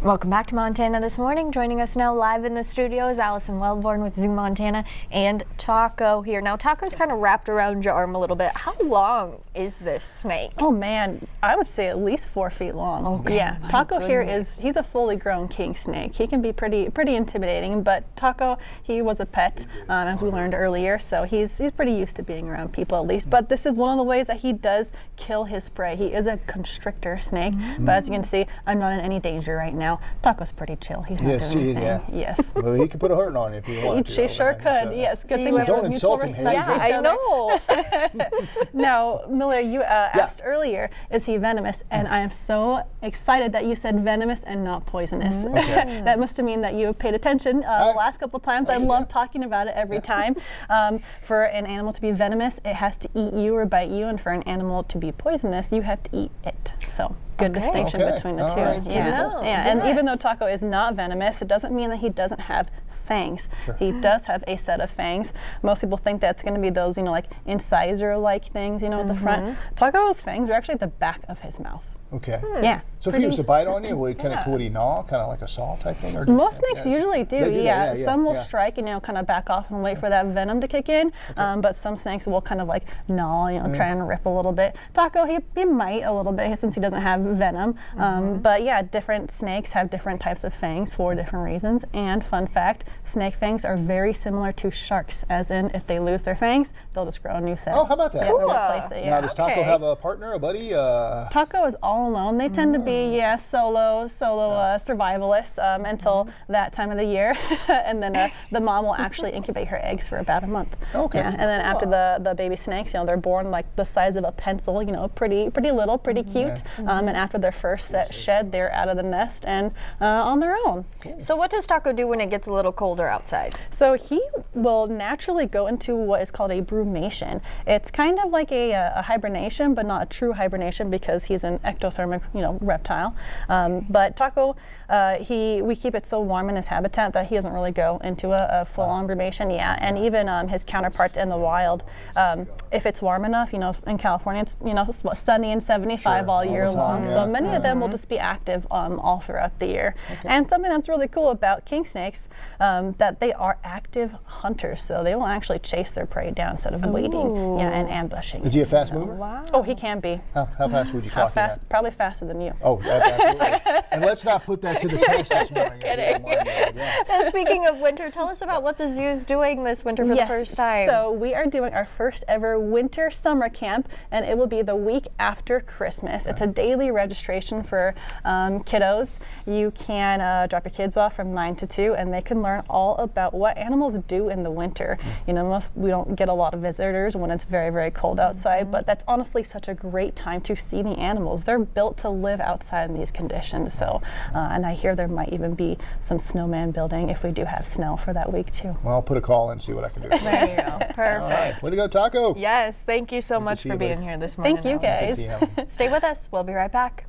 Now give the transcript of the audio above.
Welcome back to Montana This Morning. Joining us now live in the studio is Allison Wellborn with ZooMontana and Taco here. Now Taco's kind of wrapped around your arm a little bit. How long is this snake? Oh man, I would say at least 4 feet long. Okay. Yeah, Taco here he's a fully grown king snake. He can be pretty intimidating, but Taco, he was a pet, as we learned earlier, so he's pretty used to being around people at least. But this is one of the ways that he does kill his prey. He is a constrictor snake, but as you can see, I'm not in any danger right now. Taco's pretty chill. He's not doing anything. Yes. Well, he could put a hurting on you if you want to. She sure could. Yes. Good thing we don't have mutual insult him. respect. Yeah, I know. Now, Miller, you asked earlier, is he venomous? And I am so excited that you said venomous and not poisonous. Okay. That must have mean that you have paid attention the last couple times. I love talking about it every time. For an animal to be venomous, it has to eat you or bite you, and for an animal to be poisonous, you have to eat it. So good distinction between the two. Right. Yeah. And even though Taco is not venomous, it doesn't mean that he doesn't have fangs. Sure. He does have a set of fangs. Most people think that's going to be those, like incisor-like things, at the front. Taco's fangs are actually at the back of his mouth. Okay. Yeah. So if he was to bite on you, would he gnaw, kind of like a saw type thing? Or Most snakes usually do, that, Some will strike and kind of back off and wait for that venom to kick in. But some snakes will kind of like gnaw, try and rip a little bit. Taco, he might a little bit since he doesn't have venom. But yeah, different snakes have different types of fangs for different reasons. And fun fact, snake fangs are very similar to sharks, as in if they lose their fangs, they'll just grow a new set. Oh, how about that? Yeah, Cool. replace it, Now, does Taco have a partner, a buddy? Taco is all alone. They tend to be solo survivalists until that time of the year, and then the mom will actually incubate her eggs for about a month. Okay. Yeah, and then after the baby snakes, they're born like the size of a pencil. Pretty little, pretty cute. And after their first set shed, they're out of the nest and on their own. So what does Taco do when it gets a little colder outside? So he will naturally go into what is called a brumation. It's kind of like a hibernation, but not a true hibernation because he's an ectothermic, reptile. But Taco, we keep it so warm in his habitat that he doesn't really go into a full-on brumation. Yeah, and even his counterparts in the wild, if it's warm enough, in California, it's sunny and 75 all year long. So many of them will just be active all throughout the year. Okay. And something that's really cool about king snakes, that they are active hunters. So they will actually chase their prey down instead of waiting and ambushing. Is he a fast mover? Wow. Oh, he can be. How fast would you clock him at? Probably faster than you. Oh, absolutely. And let's not put that to the test this morning. And speaking of winter, tell us about what the zoo's doing this winter for the first time. So we are doing our first ever winter summer camp, and it will be the week after Christmas. It's a daily registration for kiddos. You can drop your kids off from 9 to 2, and they can learn all about what animals do in the winter. We don't get a lot of visitors when it's very, very cold outside, but that's honestly such a great time to see the animals. They're built to live outside in these conditions. So, and I hear there might even be some snowman building if we do have snow for that week too. Well, I'll put a call in and see what I can do. There you go. Perfect. All right. Way to go, Taco. Yes, thank you so much for being here this morning. Thank you, guys. Stay with us. We'll be right back.